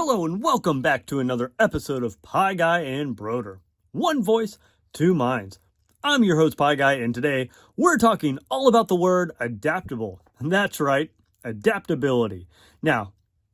Hello and welcome back to another episode of Pie Guy and Brodeur. One voice, two minds. I'm your host, Pie Guy, and today we're talking all about the word adaptable. That's right, adaptability. Now,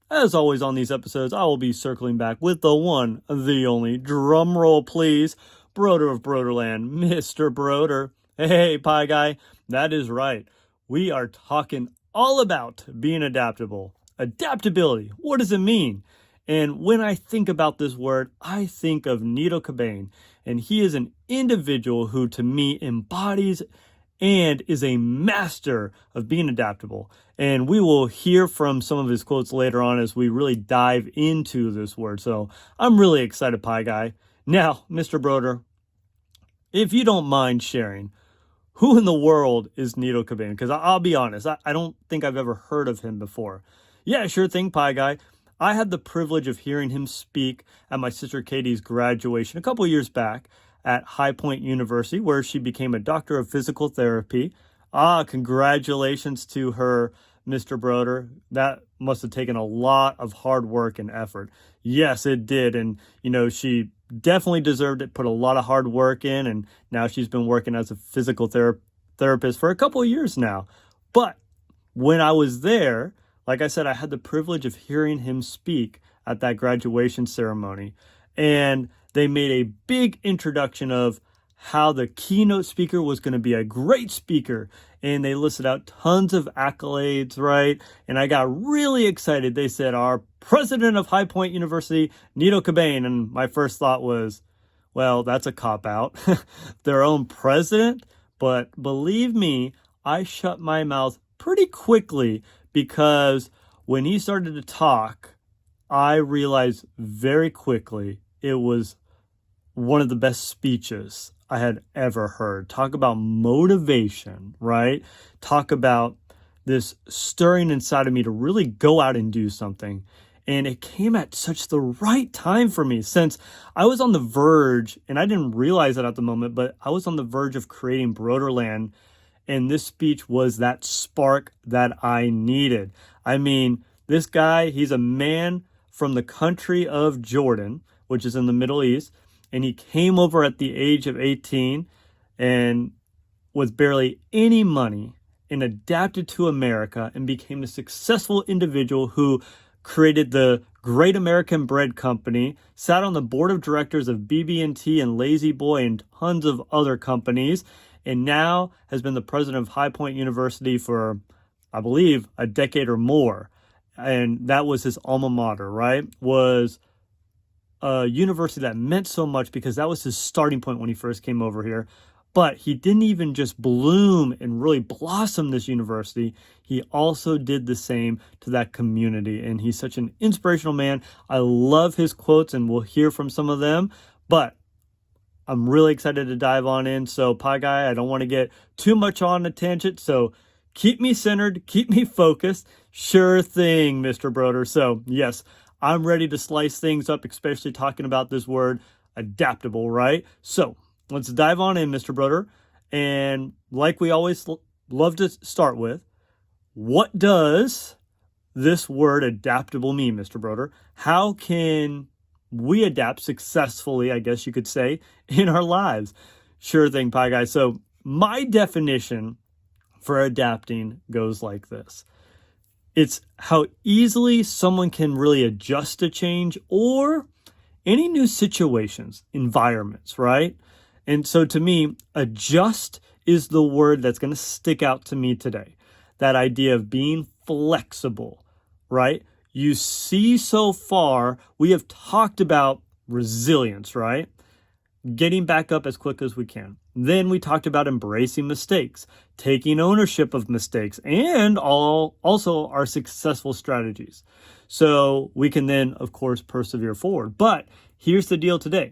as always on these episodes, I will be circling back with the one, the only, drum roll please, Brodeur of Brodeurland, Mr. Brodeur. Hey, Pie Guy, that is right. We are talking all about being adaptable. Adaptability, what does it mean? And when I think about this word, I think of Neil Cobain, and he is an individual who, to me, embodies and is a master of being adaptable. And we will hear from some of his quotes later on as we really dive into this word. So I'm really excited, Pie Guy. Now, Mr. Brodeur, if you don't mind sharing, who in the world is Neil Cobain? Because I'll be honest, I don't think I've ever heard of him before. Yeah, sure thing, Pie Guy. I had the privilege of hearing him speak at my sister Katie's graduation a couple of years back at High Point University, where she became a doctor of physical therapy. Congratulations to her, Mr. Brodeur. That must have taken a lot of hard work and effort. Yes, it did. And, she definitely deserved it, put a lot of hard work in, and now she's been working as a physical therapist for a couple of years now. But when I was there, like I said, I had the privilege of hearing him speak at that graduation ceremony. And they made a big introduction of how the keynote speaker was going to be a great speaker. And they listed out tons of accolades, right? And I got really excited. They said, our president of High Point University, Neil Cobain. And my first thought was, well, that's a cop-out. Their own president. But believe me, I shut my mouth pretty quickly, because when he started to talk, I realized very quickly it was one of the best speeches I had ever heard. Talk about motivation, right? Talk about this stirring inside of me to really go out and do something. And it came at such the right time for me, since I was on the verge, and I didn't realize it at the moment, but I was on the verge of creating Brodeurland. And this speech was that spark that I needed. I mean, this guy, he's a man from the country of Jordan, which is in the Middle East. And he came over at the age of 18 and with barely any money and adapted to America and became a successful individual who created the Great American Bread Company, sat on the board of directors of BB&T and Lazy Boy and tons of other companies, and now has been the president of High Point University for, I believe, a decade or more. And that was his alma mater, right? Was a university that meant so much because that was his starting point when he first came over here. But he didn't even just bloom and really blossom this university. He also did the same to that community. And he's such an inspirational man. I love his quotes, and we'll hear from some of them. But I'm really excited to dive on in. So, Pie Guy, I don't want to get too much on a tangent. So keep me centered, keep me focused. Sure thing, Mr. Brodeur. So, yes, I'm ready to slice things up, especially talking about this word adaptable, right? So let's dive on in, Mr. Brodeur. And like we always love to start with, what does this word adaptable mean, Mr. Brodeur? How can we adapt successfully, I guess you could say, in our lives? Sure thing, Pie Guy. So my definition for adapting goes like this. It's how easily someone can really adjust to change or any new situations, environments, right? And so to me, adjust is the word that's going to stick out to me today. That idea of being flexible, right? You see, so far, we have talked about resilience, right? Getting back up as quick as we can. Then we talked about embracing mistakes, taking ownership of mistakes, and also our successful strategies. So we can then, of course, persevere forward. But here's the deal today.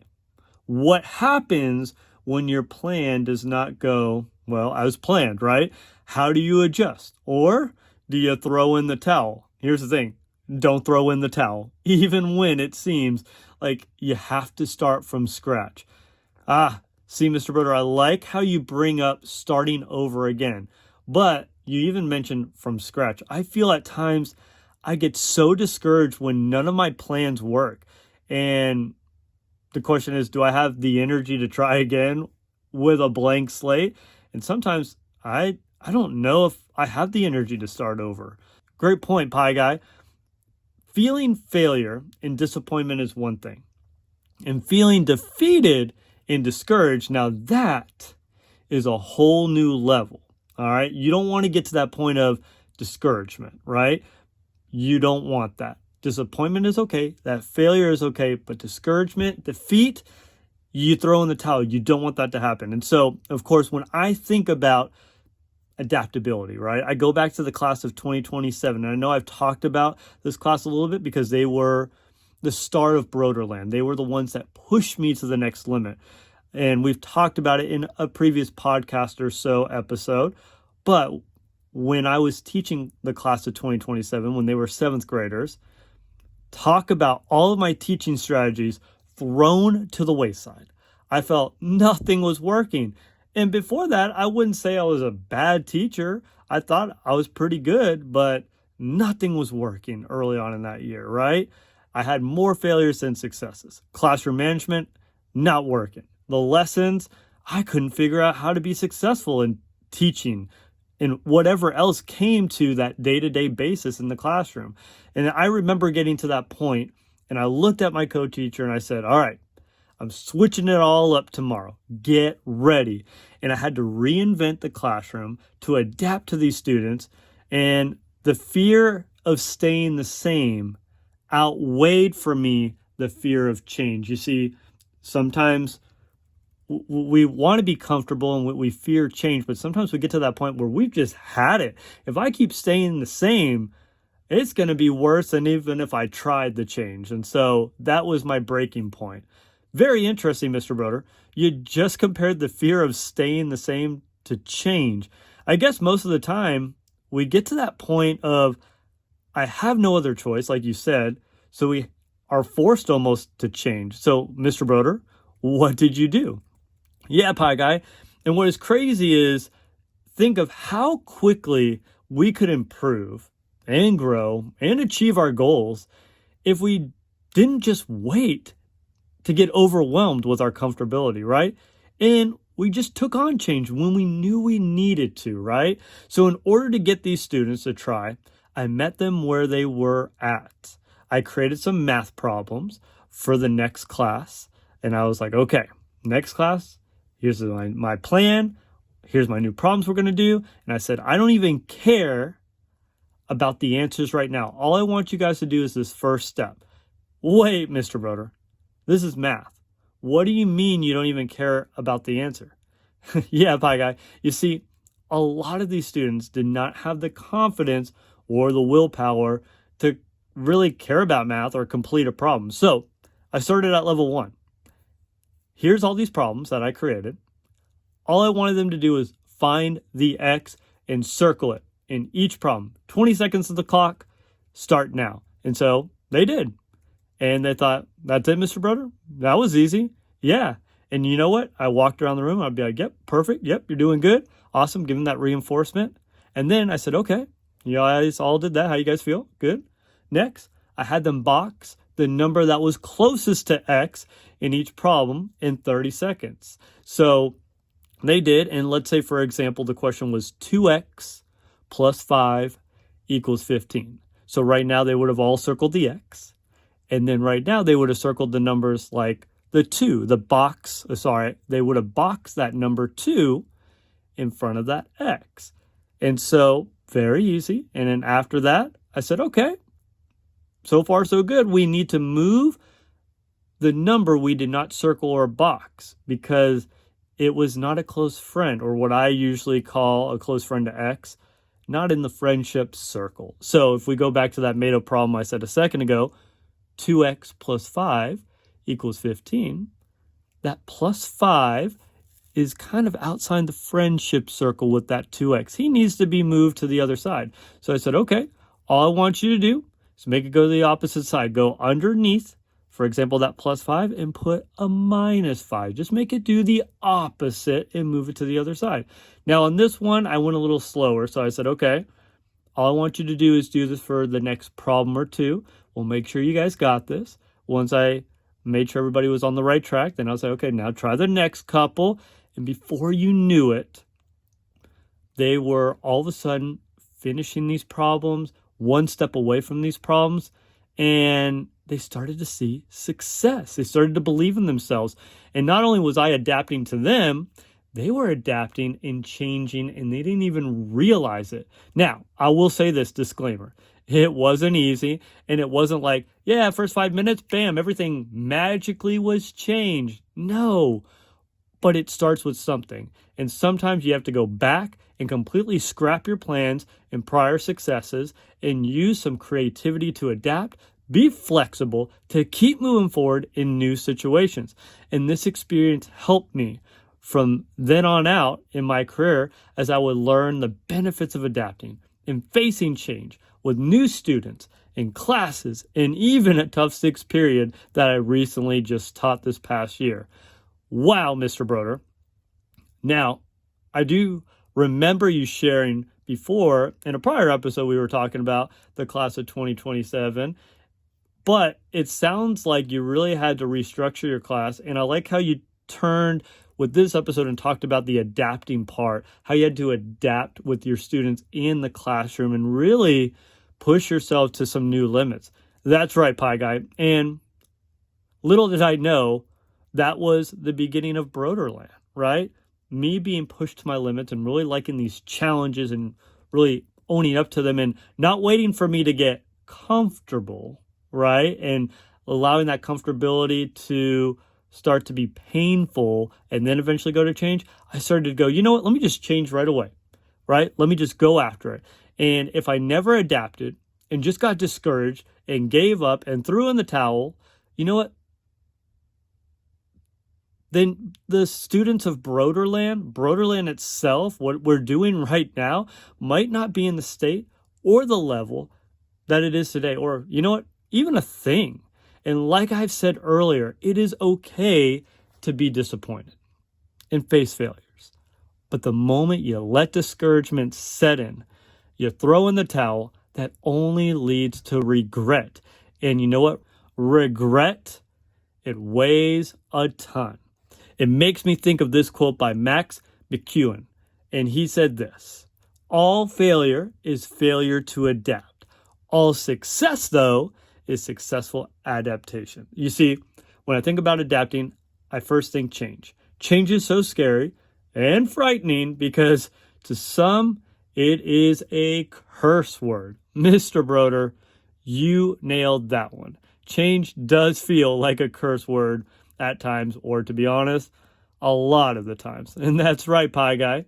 What happens when your plan does not go, well, as planned, right? How do you adjust? Or do you throw in the towel? Here's the thing. Don't throw in the towel, even when it seems like you have to start from scratch. See, Mr. Brodeur, I like how you bring up starting over again, but you even mentioned from scratch. I feel at times I get so discouraged when none of my plans work. And the question is, do I have the energy to try again with a blank slate? And sometimes I don't know if I have the energy to start over. Great point, Pie Guy. Feeling failure and disappointment is one thing. And feeling defeated and discouraged, now that is a whole new level. All right. You don't want to get to that point of discouragement, right? You don't want that. Disappointment is okay. That failure is okay. But discouragement, defeat, you throw in the towel. You don't want that to happen. And so, of course, when I think about adaptability, right, I go back to the class of 2027. And I know I've talked about this class a little bit because they were the start of Brodeurland. They were the ones that pushed me to the next limit. And we've talked about it in a previous podcast or so episode. But when I was teaching the class of 2027, when they were 7th graders, talk about all of my teaching strategies thrown to the wayside. I felt nothing was working. And before that, I wouldn't say I was a bad teacher. I thought I was pretty good, but nothing was working early on in that year, right? I had more failures than successes. Classroom management, not working. The lessons, I couldn't figure out how to be successful in teaching and whatever else came to that day-to-day basis in the classroom. And I remember getting to that point, and I looked at my co-teacher and I said, all right, I'm switching it all up tomorrow. Get ready. And I had to reinvent the classroom to adapt to these students. And the fear of staying the same outweighed for me the fear of change. You see, sometimes we want to be comfortable and we fear change, but sometimes we get to that point where we've just had it. If I keep staying the same, it's going to be worse than even if I tried the change. And so that was my breaking point. Very interesting, Mr. Brodeur. You just compared the fear of staying the same to change. I guess most of the time we get to that point of, I have no other choice, like you said, so we are forced almost to change. So, Mr. Brodeur, what did you do? Yeah, Pie Guy. And what is crazy is, think of how quickly we could improve and grow and achieve our goals if we didn't just wait to get overwhelmed with our comfortability, right? And we just took on change when we knew we needed to, right? So in order to get these students to try, I met them where they were at. I created some math problems for the next class. And I was like, okay, next class, here's my plan. Here's my new problems we're going to do. And I said, I don't even care about the answers right now. All I want you guys to do is this first step. Wait, Mr. Brodeur, this is math. What do you mean you don't even care about the answer? Yeah, Pie Guy. You see, a lot of these students did not have the confidence or the willpower to really care about math or complete a problem. So I started at level 1. Here's all these problems that I created. All I wanted them to do is find the X and circle it in each problem. 20 seconds of the clock, start now. And so they did. And they thought, that's it, Mr. Brodeur? That was easy. Yeah. And you know what? I walked around the room. I'd be like, yep, perfect. Yep, you're doing good. Awesome. Give them that reinforcement. And then I said, okay, you guys all did that. How you guys feel? Good. Next, I had them box the number that was closest to X in each problem in 30 seconds. So they did. And let's say, for example, the question was 2X plus 5 equals 15. So right now they would have all circled the X. And then right now they would have circled the numbers like the 2, they would have boxed that number 2 in front of that X. And so very easy. And then after that, I said, okay, so far so good. We need to move the number we did not circle or box because it was not a close friend, or what I usually call a close friend to X, not in the friendship circle. So if we go back to that made-up problem I said a second ago, 2X plus 5 equals 15. That plus 5 is kind of outside the friendship circle with that 2X. He needs to be moved to the other side. So I said, okay, all I want you to do is make it go to the opposite side. Go underneath, for example, that plus 5 and put a minus 5. Just make it do the opposite and move it to the other side. Now on this one, I went a little slower. So I said, okay, all I want you to do is do this for the next problem or two. We'll make sure you guys got this. Once I made sure everybody was on the right track, then I'll say, okay, now try the next couple. And before you knew it, they were all of a sudden finishing these problems, one step away from these problems, and they started to see success. They started to believe in themselves. And not only was I adapting to them, they were adapting and changing, and they didn't even realize it. Now, I will say this disclaimer. It wasn't easy, and it wasn't like, yeah, first 5 minutes, bam, everything magically was changed. No, but it starts with something. And sometimes you have to go back and completely scrap your plans and prior successes and use some creativity to adapt, be flexible, to keep moving forward in new situations. And this experience helped me from then on out in my career as I would learn the benefits of adapting and facing change with new students in classes and even a tough 6th period that I recently just taught this past year. Wow, Mr. Brodeur. Now, I do remember you sharing before in a prior episode we were talking about the class of 2027, but it sounds like you really had to restructure your class, and I like how you turned with this episode and talked about the adapting part, how you had to adapt with your students in the classroom and really push yourself to some new limits. That's right, Pie Guy. And little did I know, that was the beginning of Brodeurland, right? Me being pushed to my limits and really liking these challenges and really owning up to them and not waiting for me to get comfortable, right? And allowing that comfortability to start to be painful and then eventually go to change. I started to go, you know what? Let me just change right away, right? Let me just go after it. And if I never adapted and just got discouraged and gave up and threw in the towel, you know what? Then the students of Brodeurland itself, what we're doing right now, might not be in the state or the level that it is today, or, you know what, even a thing. And like I've said earlier, it is okay to be disappointed and face failures. But the moment you let discouragement set in, you throw in the towel, that only leads to regret. And you know what? Regret, it weighs a ton. It makes me think of this quote by Max McEwen. And he said this: all failure is failure to adapt. All success, though, is successful adaptation. You see, when I think about adapting, I first think change. Change is so scary and frightening because to some, it is a curse word. Mr. Brodeur, you nailed that one. Change does feel like a curse word at times, or to be honest, a lot of the times. And that's right, Pie Guy.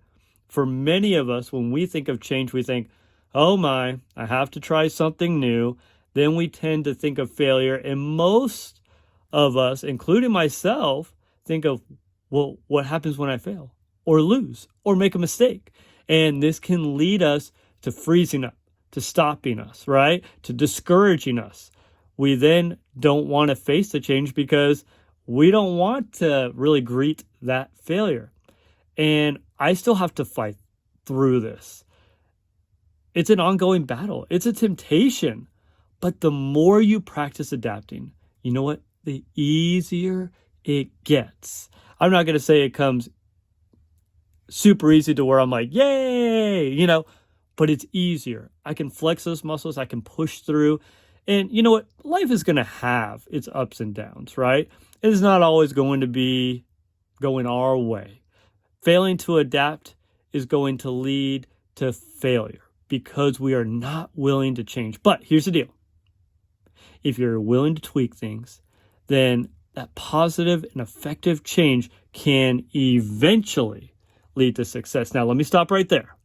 For many of us, when we think of change, we think, oh my, I have to try something new. Then we tend to think of failure. And most of us, including myself, think of, well, what happens when I fail or lose or make a mistake? And this can lead us to freezing up, to stopping us, right? To discouraging us. We then don't want to face the change because we don't want to really greet that failure. And I still have to fight through this. It's an ongoing battle. It's a temptation. But the more you practice adapting, you know what? The easier it gets. I'm not going to say it comes super easy to where I'm like, yay, but it's easier. I can flex those muscles. I can push through. And you know what? Life is going to have its ups and downs, right? It's not always going to be going our way. Failing to adapt is going to lead to failure because we are not willing to change. But here's the deal. If you're willing to tweak things, then that positive and effective change can eventually lead to success. Now, let me stop right there.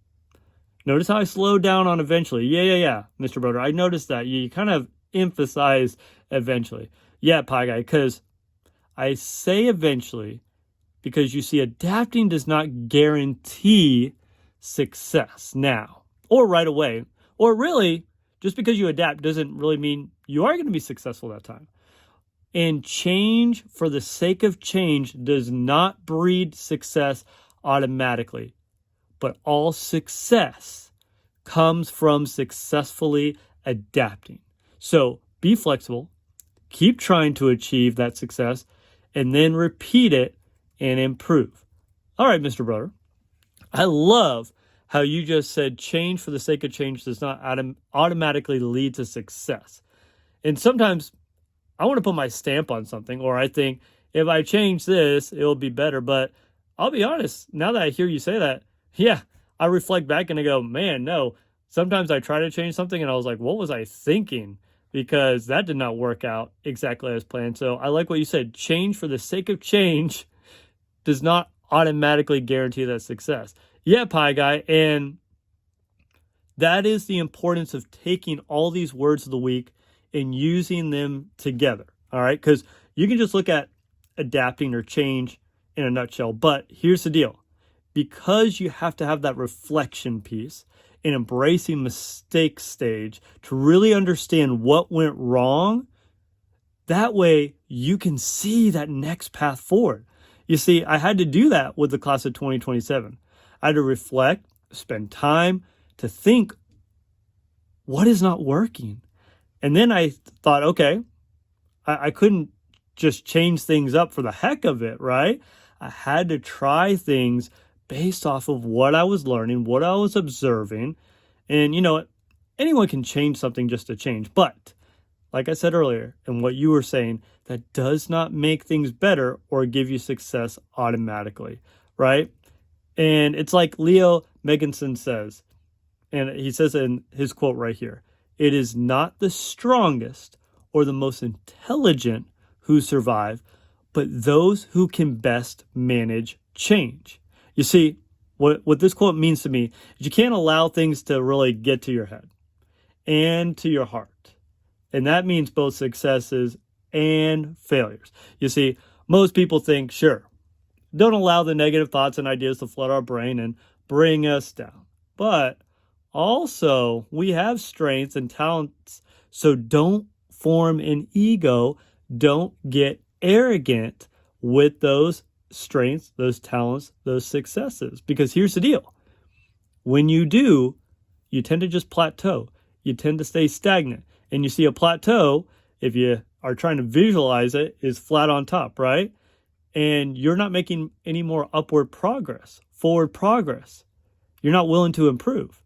Notice how I slowed down on eventually. Yeah, Mr. Brodeur. I noticed that. You kind of emphasized eventually. Yeah, Pie Guy, because I say eventually because you see, adapting does not guarantee success now or right away. Or really, just because you adapt doesn't really mean you are going to be successful that time. And change for the sake of change does not breed success automatically. But all success comes from successfully adapting. So be flexible, keep trying to achieve that success, and then repeat it and improve. All right, Mr. Brodeur, I love how you just said change for the sake of change does not automatically lead to success. And sometimes I want to put my stamp on something, or I think if I change this, it'll be better. But I'll be honest, now that I hear you say that, yeah, I reflect back and I go, man, no. Sometimes I try to change something and I was like, what was I thinking? Because that did not work out exactly as planned. So I like what you said. Change for the sake of change does not automatically guarantee that success. Yeah, Pie Guy. And that is the importance of taking all these words of the week and using them together. All right. Because you can just look at adapting or change in a nutshell. But here's the deal. Because you have to have that reflection piece and embracing mistake stage to really understand what went wrong, that way you can see that next path forward. You see, I had to do that with the class of 2027. I had to reflect, spend time to think, what is not working? And then I thought, okay, I couldn't just change things up for the heck of it, right? I had to try things based off of what I was learning, what I was observing. And, anyone can change something just to change. But like I said earlier, and what you were saying, that does not make things better or give you success automatically, right? And it's like Leo Meganson says, and he says in his quote right here, it is not the strongest or the most intelligent who survive, but those who can best manage change. You see, what this quote means to me is you can't allow things to really get to your head and to your heart. And that means both successes and failures. You see, most people think, sure, don't allow the negative thoughts and ideas to flood our brain and bring us down. But also, we have strengths and talents, so don't form an ego. Don't get arrogant with those strengths, those talents, those successes. Because here's the deal. When you do, you tend to just plateau. You tend to stay stagnant. And you see a plateau, if you are trying to visualize it, is flat on top, right? And you're not making any more upward progress, forward progress. You're not willing to improve.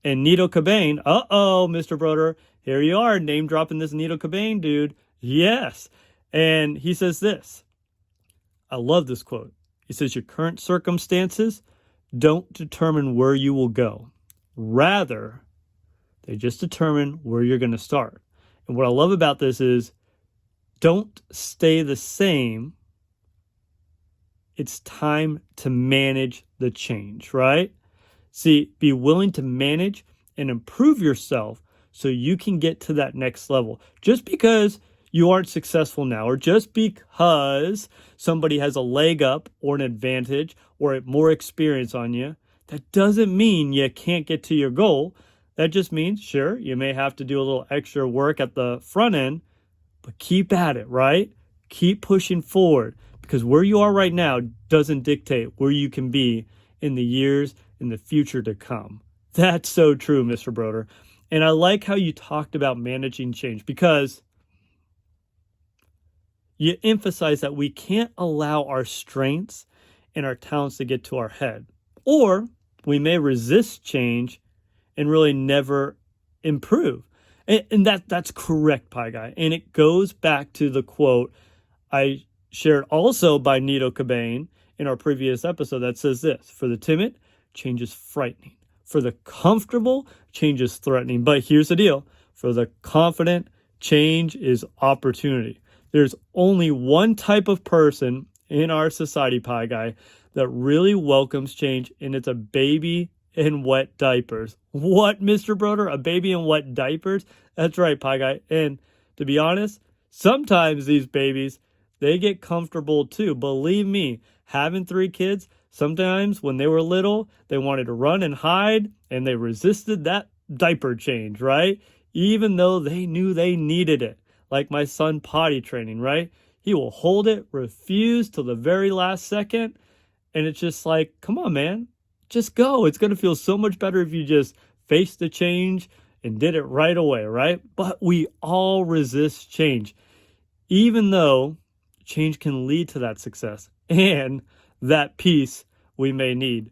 And Nito Cobain, Mr. Brodeur, here you are, name dropping this Nito Cobain dude. Yes. And he says this. I love this quote. He says, your current circumstances don't determine where you will go. Rather, they just determine where you're going to start. And what I love about this is don't stay the same. It's time to manage the change, right? See, be willing to manage and improve yourself so you can get to that next level. Just because you aren't successful now, or just because somebody has a leg up or an advantage or more experience on you, that doesn't mean you can't get to your goal. That just means, sure, you may have to do a little extra work at the front end, but keep at it, right? Keep pushing forward, because where you are right now doesn't dictate where you can be in the years in the future to come. That's so true, Mr. Brodeur. And I like how you talked about managing change, because you emphasize that we can't allow our strengths and our talents to get to our head. Or we may resist change and really never improve. And that's correct, Pie Guy. And it goes back to the quote I shared also by Nito Cobain in our previous episode that says this: for the timid, change is frightening. For the comfortable, change is threatening. But here's the deal. For the confident, change is opportunity. There's only one type of person in our society, Pie Guy, that really welcomes change, and it's a baby in wet diapers. What, Mr. Brodeur? A baby in wet diapers? That's right, Pie Guy. And to be honest, sometimes these babies, they get comfortable too. Believe me, having 3 kids, sometimes when they were little, they wanted to run and hide, and they resisted that diaper change, right? Even though they knew they needed it. Like my son potty training, right? He will hold it, refuse till the very last second. And it's just like, come on, man, just go. It's going to feel so much better if you just faced the change and did it right away, right? But we all resist change, even though change can lead to that success and that peace we may need.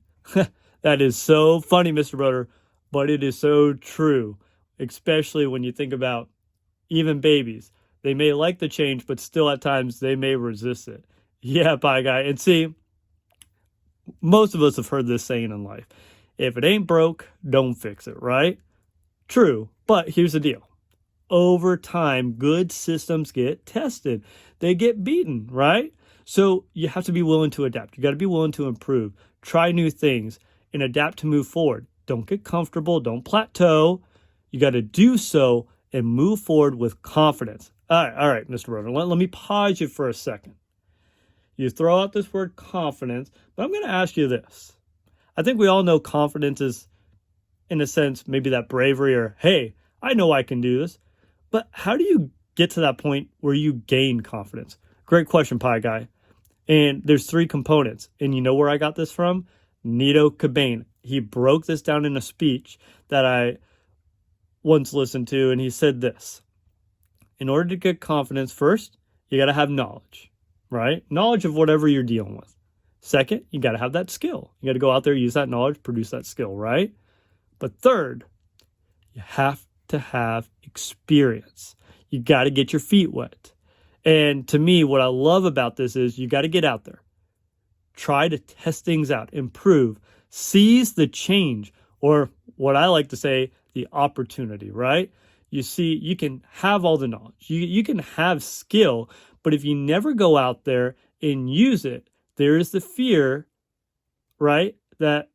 That is so funny, Mr. Brodeur, but it is so true, especially when you think about even babies. They may like the change, but still at times they may resist it. Yeah, bye, guy. And see, most of us have heard this saying in life. If it ain't broke, don't fix it, right? True, but here's the deal. Over time, good systems get tested. They get beaten, right? So you have to be willing to adapt. You got to be willing to improve, try new things, and adapt to move forward. Don't get comfortable. Don't plateau. You got to do so and move forward with confidence. All right, Mr. Brodeur, let me pause you for a second. You throw out this word confidence, but I'm going to ask you this. I think we all know confidence is, in a sense, maybe that bravery or, hey, I know I can do this. But how do you get to that point where you gain confidence? Great question, Pie Guy. And there's 3 components. And you know where I got this from? Nito Cobain. He broke this down in a speech that I once listened to, and he said this. In order to get confidence, first, you got to have knowledge, right? Knowledge of whatever you're dealing with. Second, you got to have that skill. You got to go out there, use that knowledge, produce that skill, right? But third, you have to have experience. You got to get your feet wet. And to me, what I love about this is you got to get out there. Try to test things out, improve, seize the change, or what I like to say, the opportunity, right? You see, you can have all the knowledge. You can have skill, but if you never go out there and use it, there is the fear, right, that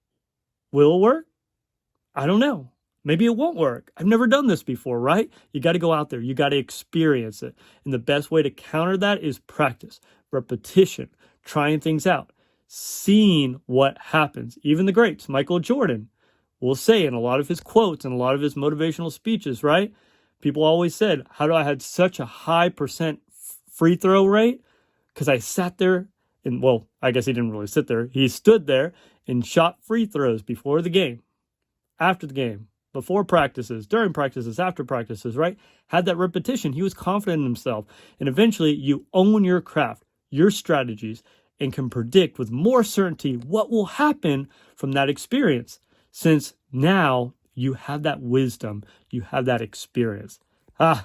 will it work? I don't know. Maybe it won't work. I've never done this before, right? You got to go out there. You got to experience it. And the best way to counter that is practice, repetition, trying things out, seeing what happens. Even the greats, Michael Jordan, will say in a lot of his quotes and a lot of his motivational speeches, right? People always said, how do I have such a high percent free throw rate? Because I sat there and, well, I guess he didn't really sit there. He stood there and shot free throws before the game, after the game, before practices, during practices, after practices, right? Had that repetition. He was confident in himself. And eventually you own your craft, your strategies, and can predict with more certainty what will happen from that experience. Since now you have that wisdom, you have that experience. I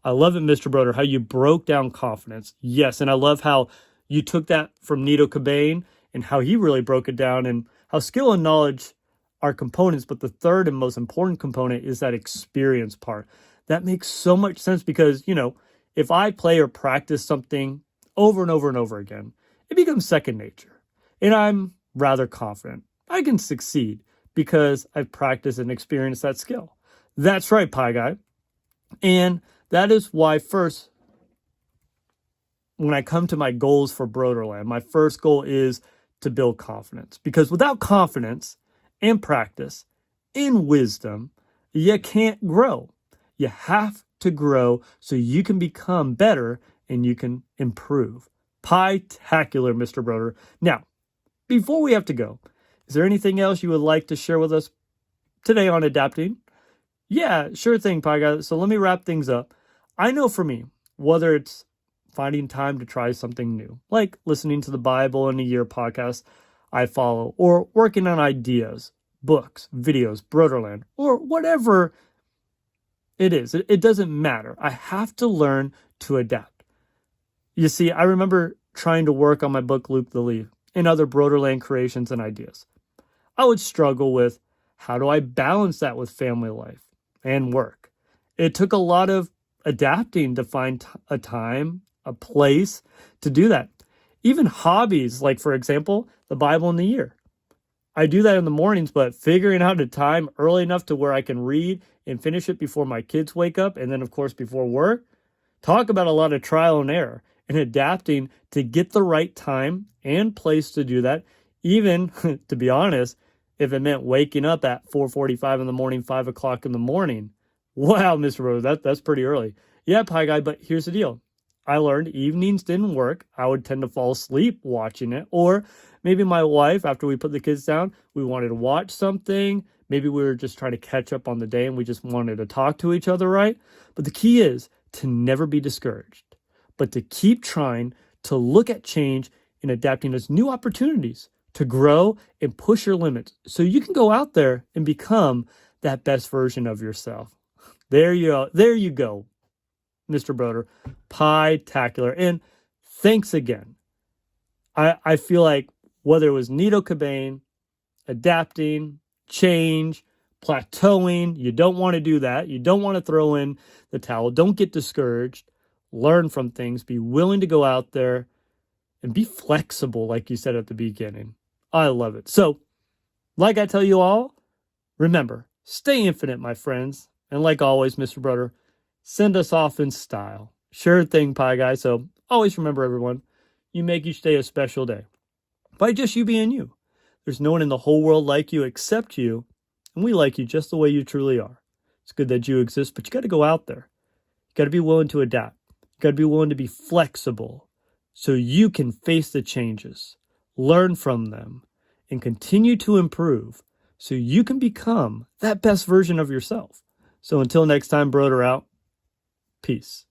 love it, Mr. Brodeur, how you broke down confidence. Yes, and I love how you took that from Nito Cobain and how he really broke it down and how skill and knowledge are components, but the third and most important component is that experience part. That makes so much sense because, if I play or practice something over and over and over again, it becomes second nature. And I'm rather confident I can succeed because I've practiced and experienced that skill. That's right, Pie Guy. And that is why first, when I come to my goals for Brodeurland, my first goal is to build confidence. Because without confidence and practice and wisdom, you can't grow. You have to grow so you can become better and you can improve. Pie-tacular, Mr. Brodeur. Now, before we have to go, is there anything else you would like to share with us today on adapting? Yeah, sure thing, Pie Guy. So let me wrap things up. I know for me, whether it's finding time to try something new, like listening to the Bible in a Year podcast I follow, or working on ideas, books, videos, Brodeurland, or whatever it is. It doesn't matter. I have to learn to adapt. You see, I remember trying to work on my book, Luke the Leaf, and other Brodeurland creations and ideas. I would struggle with, how do I balance that with family life and work? It took a lot of adapting to find a time, a place to do that. Even hobbies, like, for example, the Bible in the Year. I do that in the mornings, but figuring out a time early enough to where I can read and finish it before my kids wake up, and then, of course, before work. Talk about a lot of trial and error and adapting to get the right time and place to do that. Even, to be honest, if it meant waking up at 4:45 in the morning, 5 o'clock in the morning. Wow, Mr. Rose, that's pretty early. Yeah, Pie Guy, but here's the deal. I learned evenings didn't work. I would tend to fall asleep watching it. Or maybe my wife, after we put the kids down, we wanted to watch something. Maybe we were just trying to catch up on the day and we just wanted to talk to each other, right? But the key is to never be discouraged, but to keep trying to look at change and adapting as new opportunities to grow and push your limits so you can go out there and become that best version of yourself. There you go. There you go, Mr. Brodeur. Pie-tacular. And thanks again. I feel like whether it was Nito Cobain, adapting, change, plateauing, you don't want to do that. You don't want to throw in the towel. Don't get discouraged. Learn from things. Be willing to go out there and be flexible, like you said at the beginning. I love it. So, like I tell you all, remember, stay infinite, my friends. And like always, Mr. Brodeur, send us off in style. Sure thing, Pie Guy. So always remember, everyone, you make each day a special day by just you being you. There's no one in the whole world like you except you, and we like you just the way you truly are. It's good that you exist, but you got to go out there. You got to be willing to adapt. You got to be willing to be flexible so you can face the changes, learn from them, and continue to improve so you can become that best version of yourself. So until next time, Brodeur out. Peace.